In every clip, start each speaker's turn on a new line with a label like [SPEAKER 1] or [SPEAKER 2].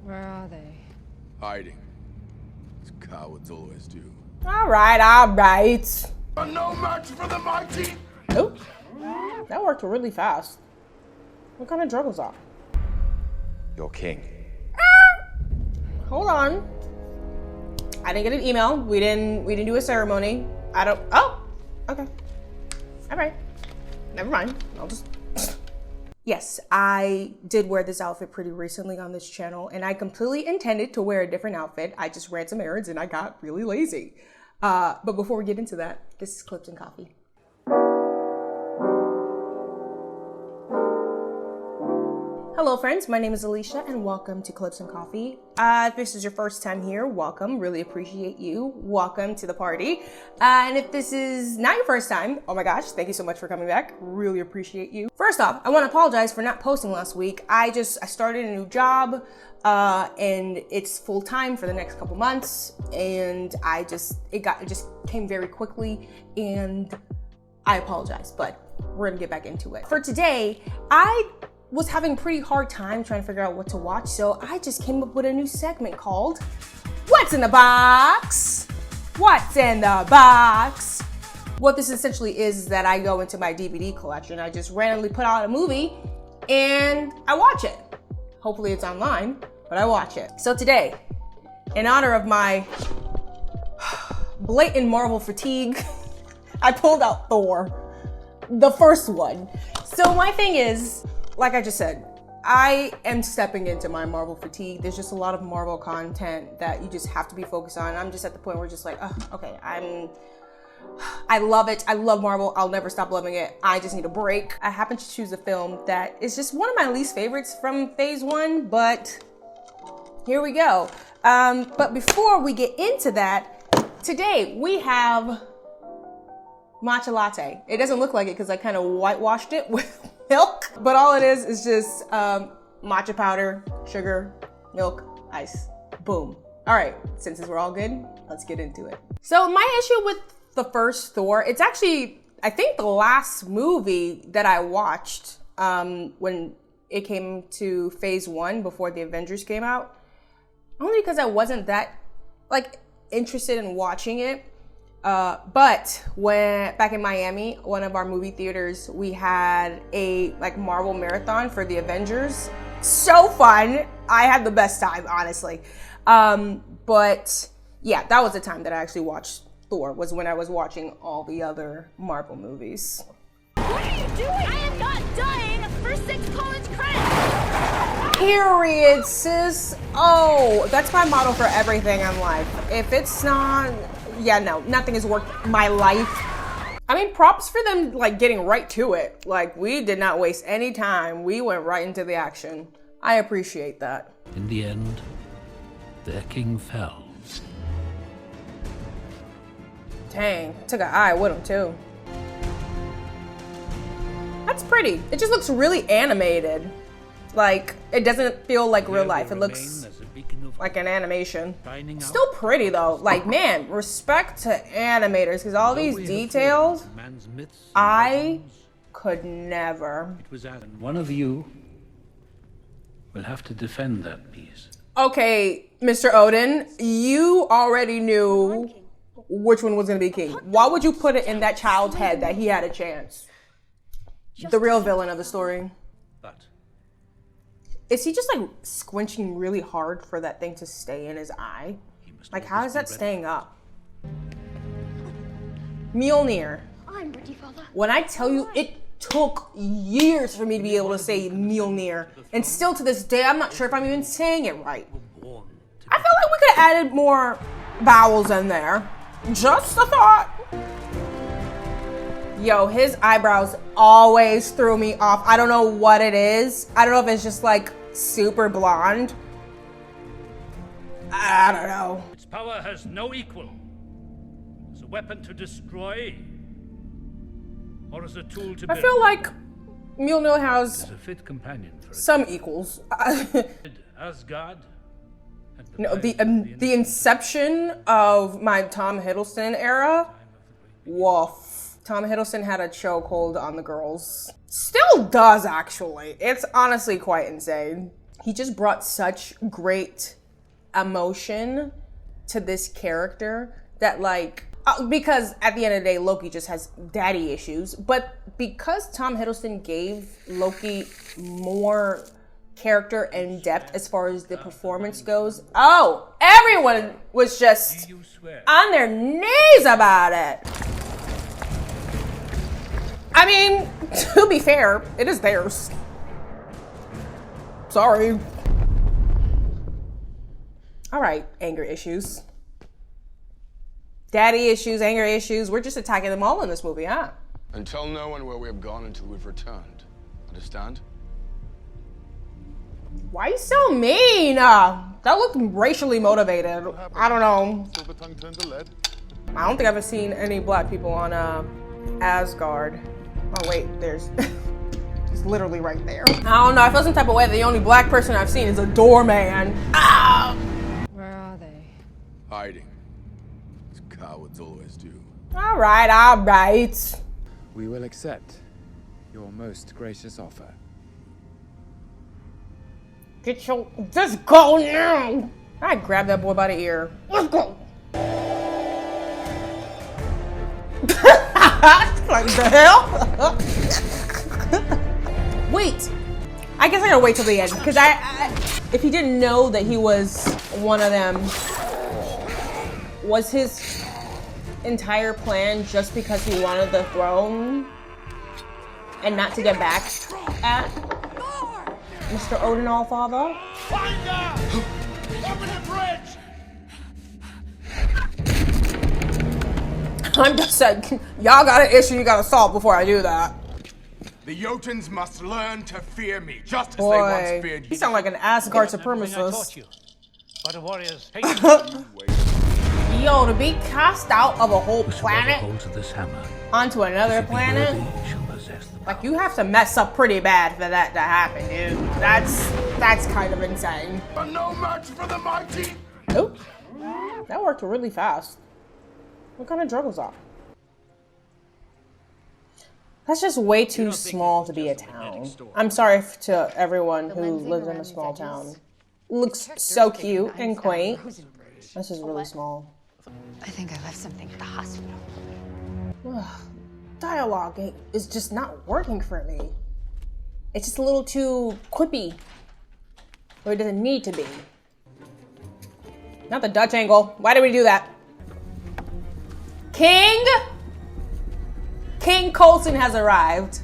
[SPEAKER 1] Where are they?
[SPEAKER 2] Hiding. As cowards always do.
[SPEAKER 3] All right.
[SPEAKER 2] No match for the mighty!
[SPEAKER 3] Nope. That worked really fast. What kind of drug was that?
[SPEAKER 4] Your king.
[SPEAKER 3] Hold on. I didn't get an email. We didn't do a ceremony. Oh, okay. All right. Never mind. I'll just. Yes, I did wear this outfit pretty recently on this channel, and I completely intended to wear a different outfit. I just ran some errands and I got really lazy. But before we get into that, this is Clips and Coffee. Hello friends, my name is Alicia and welcome to Clips and Coffee. If this is your first time here, welcome, really appreciate you. Welcome to the party. And if this is not your first time, oh my gosh, thank you so much for coming back. Really appreciate you. First off, I want to apologize for not posting last week. I started a new job and it's full time for the next couple months. And it just came very quickly and I apologize, but we're gonna get back into it. For today, I was having a pretty hard time trying to figure out what to watch, so I just came up with a new segment called What's in the Box? What's in the Box? What this essentially is that I go into my DVD collection. I just randomly put out a movie and I watch it. Hopefully it's online, but I watch it. So today, in honor of my blatant Marvel fatigue, I pulled out Thor, the first one. So my thing is, like I just said, I am stepping into my Marvel fatigue. There's just a lot of Marvel content that you just have to be focused on. I'm just at the point where just like, oh, okay, I love it. I love Marvel. I'll never stop loving it. I just need a break. I happen to choose a film that is just one of my least favorites from phase one, but here we go. But before we get into that, today we have matcha latte. It doesn't look like it because I kind of whitewashed it with milk, but all it is just matcha powder, sugar, milk, ice. Boom. All right, since we're all good, let's get into it. So my issue with the first Thor, it's actually, I think the last movie that I watched when it came to phase one before the Avengers came out, only because I wasn't that interested in watching it. But when back in Miami, one of our movie theaters, we had a Marvel marathon for the Avengers. So fun. I had the best time, honestly. But yeah, that was the time that I actually watched Thor, was when I was watching all the other Marvel movies.
[SPEAKER 5] What are you doing? I am not dying for 6 college credits.
[SPEAKER 3] Period, sis. Oh, that's my motto for everything in life. If it's not, yeah, no, nothing has worked my life. I mean, props for them getting right to it. We did not waste any time. We went right into the action. I appreciate that.
[SPEAKER 6] In the end, their king fell.
[SPEAKER 3] Dang, took an eye with him too. That's pretty. It just looks really animated. It doesn't feel like real life. It looks like an animation. Still pretty though. Man, respect to animators, because all these details, I could never.
[SPEAKER 6] One of you will have to defend that piece.
[SPEAKER 3] Okay, Mr. Odin, you already knew which one was gonna be king. Why would you put it in that child's head that he had a chance? The real villain of the story.
[SPEAKER 6] But
[SPEAKER 3] is he just squinching really hard for that thing to stay in his eye? How is that staying up? Mjolnir.
[SPEAKER 5] I'm ready, Father.
[SPEAKER 3] When I tell you, it took years for me to be able to say Mjolnir. And still to this day, I'm not sure if I'm even saying it right. I feel like we could have added more vowels in there. Just a thought. Yo, his eyebrows always threw me off. I don't know what it is. I don't know if it's just super blonde. I don't know.
[SPEAKER 7] Its power has no equal. As a weapon to destroy, or as a tool to build.
[SPEAKER 3] I feel like Mjolnir has
[SPEAKER 6] as a fit companion for
[SPEAKER 3] some equals.
[SPEAKER 7] Asgard.
[SPEAKER 3] No, the inception of my Tom Hiddleston era. Woof. Tom Hiddleston had a chokehold on the girls. Still does, actually. It's honestly quite insane. he just brought such great emotion to this character that, like, because at the end of the day, Loki just has daddy issues, but because Tom Hiddleston gave Loki more character and depth as far as the performance goes, everyone was just on their knees about it. I mean, to be fair, it is theirs. Sorry. All right, anger issues. Daddy issues, anger issues. We're just attacking them all in this movie, huh?
[SPEAKER 2] And tell no one where we have gone until we've returned. Understand?
[SPEAKER 3] Why are you so mean? That looked racially motivated. I don't know.
[SPEAKER 2] Silver tongue turned to lead.
[SPEAKER 3] I don't think I've ever seen any black people on Asgard. Oh wait, there's it's literally right there. I don't know, I feel some type of way that the only black person I've seen is a doorman. Ah!
[SPEAKER 5] Where are they?
[SPEAKER 2] Hiding. As cowards always do.
[SPEAKER 3] All right.
[SPEAKER 1] We will accept your most gracious offer.
[SPEAKER 3] Just go now. I grabbed that boy by the ear. Let's go. Like the hell? Wait. I guess I gotta wait till the end because if he didn't know that he was one of them, was his entire plan just because he wanted the throne and not to get back at Mr. Odin Allfather?
[SPEAKER 7] Find her! Open the bridge!
[SPEAKER 3] I'm just saying, y'all got an issue you gotta solve before I do that.
[SPEAKER 2] The Jotuns must learn to fear me, just as
[SPEAKER 3] Boy,
[SPEAKER 2] they once feared
[SPEAKER 3] you
[SPEAKER 2] you.
[SPEAKER 3] sound like an Asgard
[SPEAKER 7] Everything I taught
[SPEAKER 3] supremacist.
[SPEAKER 7] you. But the warriors hate you.
[SPEAKER 3] Yo, to be cast out of a whole
[SPEAKER 6] Whosoever
[SPEAKER 3] planet
[SPEAKER 6] holds this hammer,
[SPEAKER 3] onto another
[SPEAKER 6] if he be
[SPEAKER 3] planet,
[SPEAKER 6] worthy, shall possess the
[SPEAKER 3] like, you have to mess up pretty bad for that to happen, dude. That's kind of insane.
[SPEAKER 2] But no match for the mighty.
[SPEAKER 3] Nope. That worked really fast. What kind of drug was that? That's just way too small to be a town. I'm sorry to everyone who lives in a small town. Looks so cute and quaint. This is really small.
[SPEAKER 5] I think I left something at the hospital.
[SPEAKER 3] Dialogue is just not working for me. It's just a little too quippy. Where it doesn't need to be. Not the Dutch angle. Why did we do that? King Coulson has arrived.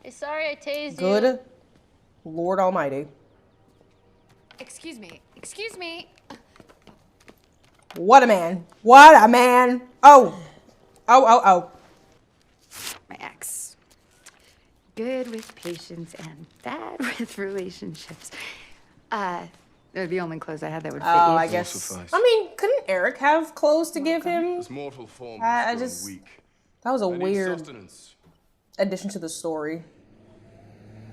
[SPEAKER 5] Hey, sorry I tased you.
[SPEAKER 3] Good Lord Almighty.
[SPEAKER 5] Excuse me.
[SPEAKER 3] What a man. What a man. Oh.
[SPEAKER 8] My ex. Good with patience and bad with relationships. They're the only clothes I had that would fit you.
[SPEAKER 3] I guess. I mean, couldn't Eric have clothes to give him?
[SPEAKER 2] His mortal form
[SPEAKER 3] I
[SPEAKER 2] is
[SPEAKER 3] just-
[SPEAKER 2] weak.
[SPEAKER 3] That was a
[SPEAKER 2] I need
[SPEAKER 3] weird
[SPEAKER 2] sustenance.
[SPEAKER 3] addition to the story.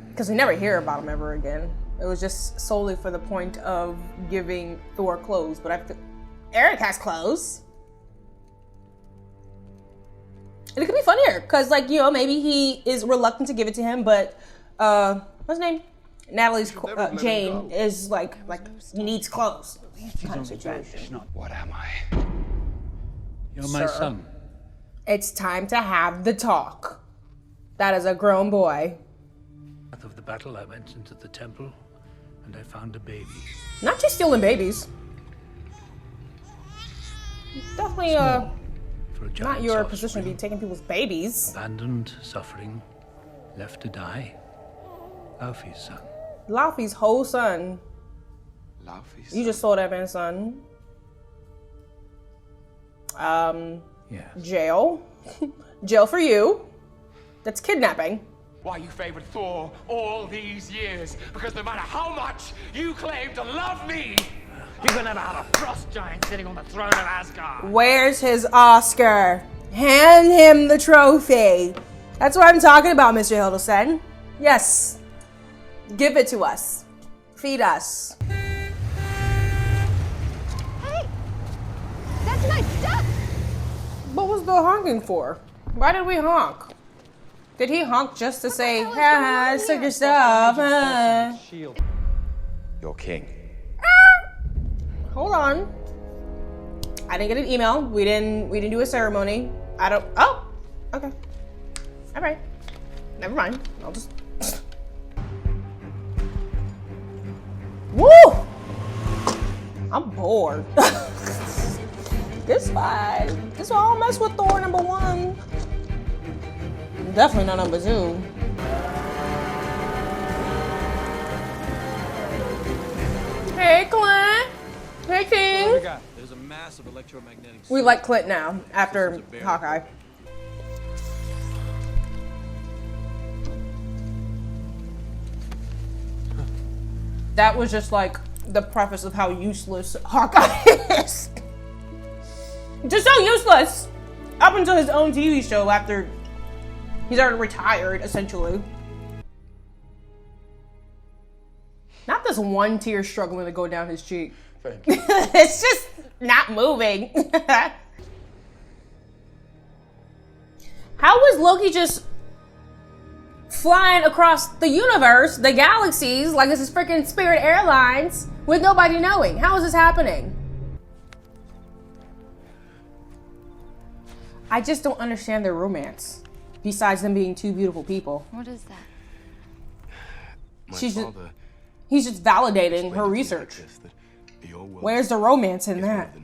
[SPEAKER 3] Because we never hear about him ever again. It was just solely for the point of giving Thor clothes. But Eric has clothes. And it could be funnier. Because, like, you know, maybe he is reluctant to give it to him. But, what's his name? Natalie's Jane is like he needs clothes. Kind of situation.
[SPEAKER 4] What am I?
[SPEAKER 6] You're my
[SPEAKER 3] Sir.
[SPEAKER 6] son.
[SPEAKER 3] It's time to have the talk. That is a grown boy.
[SPEAKER 6] After the battle, I went into the temple and I found a baby.
[SPEAKER 3] Not just stealing babies. Definitely
[SPEAKER 6] For a giant
[SPEAKER 3] not your
[SPEAKER 6] sorcerer.
[SPEAKER 3] position to be taking people's babies.
[SPEAKER 6] Abandoned, suffering, left to die. Alfie's son.
[SPEAKER 3] Laufey's whole son.
[SPEAKER 2] Laufey's
[SPEAKER 3] You just saw that man's son.
[SPEAKER 6] Yes.
[SPEAKER 3] Jail. Jail for you. That's kidnapping.
[SPEAKER 9] Why you favored Thor all these years? Because no matter how much you claim to love me, you're gonna never have a frost giant sitting on the throne of Asgard.
[SPEAKER 3] Where's his Oscar? Hand him the trophy. That's what I'm talking about, Mr. Hiddleston. Yes. Give it to us. Feed us.
[SPEAKER 5] Hey! That's my stuff!
[SPEAKER 3] What was the honking for? Why did we honk? Did he honk just to say, "Ha, I took your stuff"?
[SPEAKER 4] your king.
[SPEAKER 3] Hold on. I didn't get an email. We didn't do a ceremony. Oh, okay. All right. Never mind. I'll just. Woo! I'm bored. This fine. This why I don't mess with Thor #1. Definitely not #2. Hey, Clint. Hey, King.
[SPEAKER 2] There's a massive electromagnetic.
[SPEAKER 3] We like Clint now after Hawkeye. That was just like the preface of how useless Hawkeye is. Just so useless. Up until his own TV show after he's already retired, essentially. Not this one tear struggling to go down his cheek.
[SPEAKER 2] Thank you.
[SPEAKER 3] It's just not moving. How was Loki just flying across the universe, the galaxies, like this is freaking Spirit Airlines, with nobody knowing? How is this happening? I just don't understand their romance, besides them being two beautiful people.
[SPEAKER 8] What is that?
[SPEAKER 3] He's just validating her research. Where's the romance in that?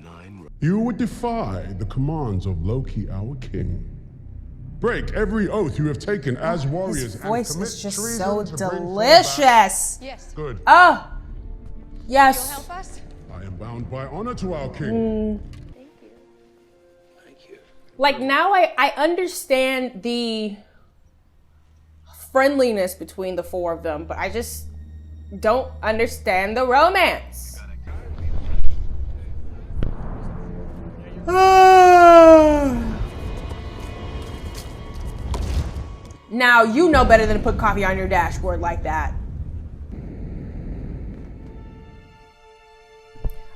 [SPEAKER 10] You would defy the commands of Loki, our king. Break every oath you have taken as warriors.
[SPEAKER 3] His voice
[SPEAKER 10] and commit
[SPEAKER 3] is just
[SPEAKER 10] treason
[SPEAKER 3] so
[SPEAKER 10] to bring Thor
[SPEAKER 3] delicious.
[SPEAKER 5] Yes.
[SPEAKER 10] Good.
[SPEAKER 3] Oh, yes.
[SPEAKER 5] You'll help us?
[SPEAKER 10] I am bound by honor to our king.
[SPEAKER 6] Thank you.
[SPEAKER 3] Like now I understand the friendliness between the four of them, but I just don't understand the romance. Now you know better than to put coffee on your dashboard like that.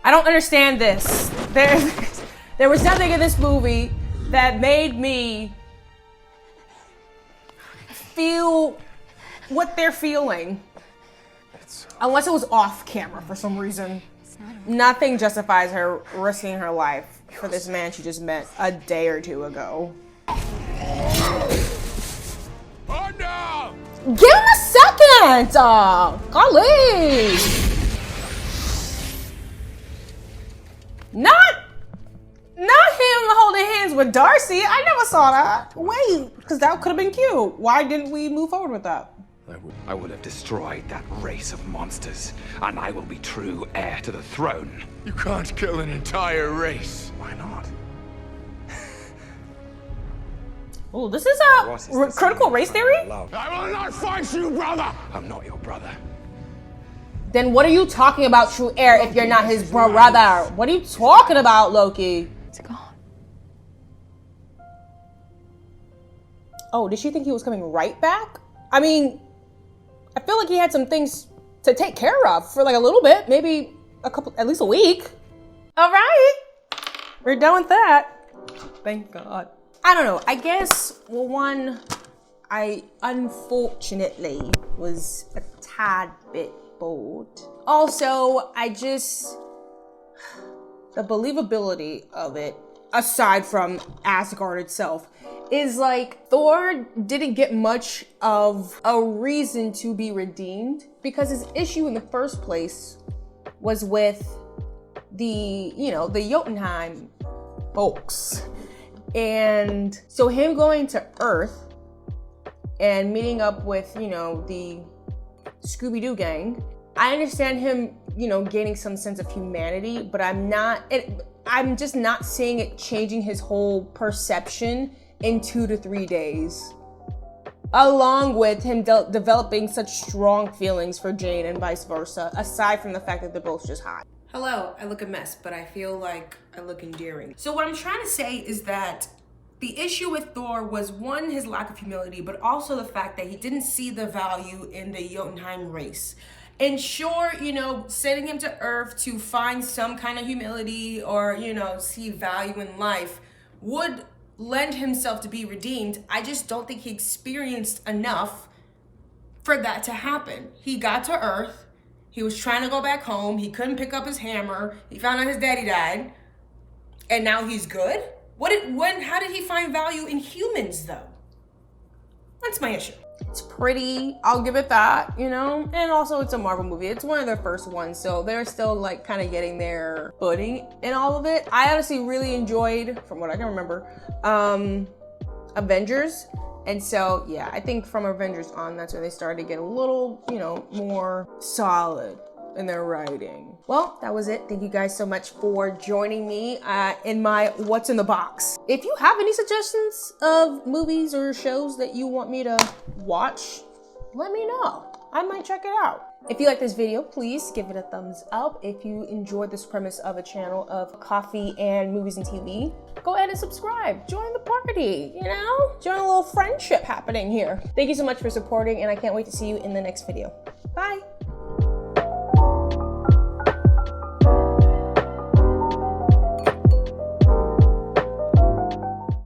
[SPEAKER 3] I don't understand this. There was nothing in this movie that made me feel what they're feeling. Unless it was off camera for some reason. Nothing justifies her risking her life for this man she just met a day or two ago.
[SPEAKER 2] Oh no!
[SPEAKER 3] Give him a second! Golly! Not him holding hands with Darcy. I never saw that. Wait, because that could have been cute. Why didn't we move forward with that?
[SPEAKER 9] I will have destroyed that race of monsters, and I will be true heir to the throne.
[SPEAKER 2] You can't kill an entire race.
[SPEAKER 9] Why not?
[SPEAKER 3] Oh, this is a critical race theory?
[SPEAKER 2] I will not fight you, brother!
[SPEAKER 9] I'm not your brother.
[SPEAKER 3] Then what are you talking about, true heir, if you're not his brother? What are you talking about, Loki?
[SPEAKER 8] It's gone.
[SPEAKER 3] Oh, did she think he was coming right back? I mean, I feel like he had some things to take care of for like a little bit, maybe at least a week. All right, we're done with that. Thank God. I don't know. I guess, well, one, I unfortunately was a tad bit bored. Also, the believability of it, aside from Asgard itself, is like Thor didn't get much of a reason to be redeemed because his issue in the first place was with the Jotunheim folks. And so him going to Earth and meeting up with, the Scooby-Doo gang, I understand him, gaining some sense of humanity, but I'm just not seeing it changing his whole perception in 2 to 3 days, along with him developing such strong feelings for Jane and vice versa, aside from the fact that they're both just hot. Hello, I look a mess, but I feel like I look endearing. So what I'm trying to say is that the issue with Thor was, one, his lack of humility, but also the fact that he didn't see the value in the Jotunheim race. And sure, sending him to Earth to find some kind of humility or, see value in life would lend himself to be redeemed. I just don't think he experienced enough for that to happen. He got to Earth He was trying to go back home. He couldn't pick up his hammer. He found out his daddy died. And now he's good? How did he find value in humans, though? That's my issue. It's pretty, I'll give it that, you know? And also it's a Marvel movie. It's one of their first ones, so they're still like kind of getting their footing in all of it. I honestly really enjoyed, from what I can remember, Avengers. And so, yeah, I think from Avengers on, that's when they started to get a little, you know, more solid in their writing. Well, that was it. Thank you guys so much for joining me in my What's in the Box. If you have any suggestions of movies or shows that you want me to watch, let me know. I might check it out. If you like this video, please give it a thumbs up. If you enjoyed this premise of a channel of coffee and movies and TV, go ahead and subscribe. Join the party, you know? Join a little friendship happening here. Thank you so much for supporting, and I can't wait to see you in the next video. Bye.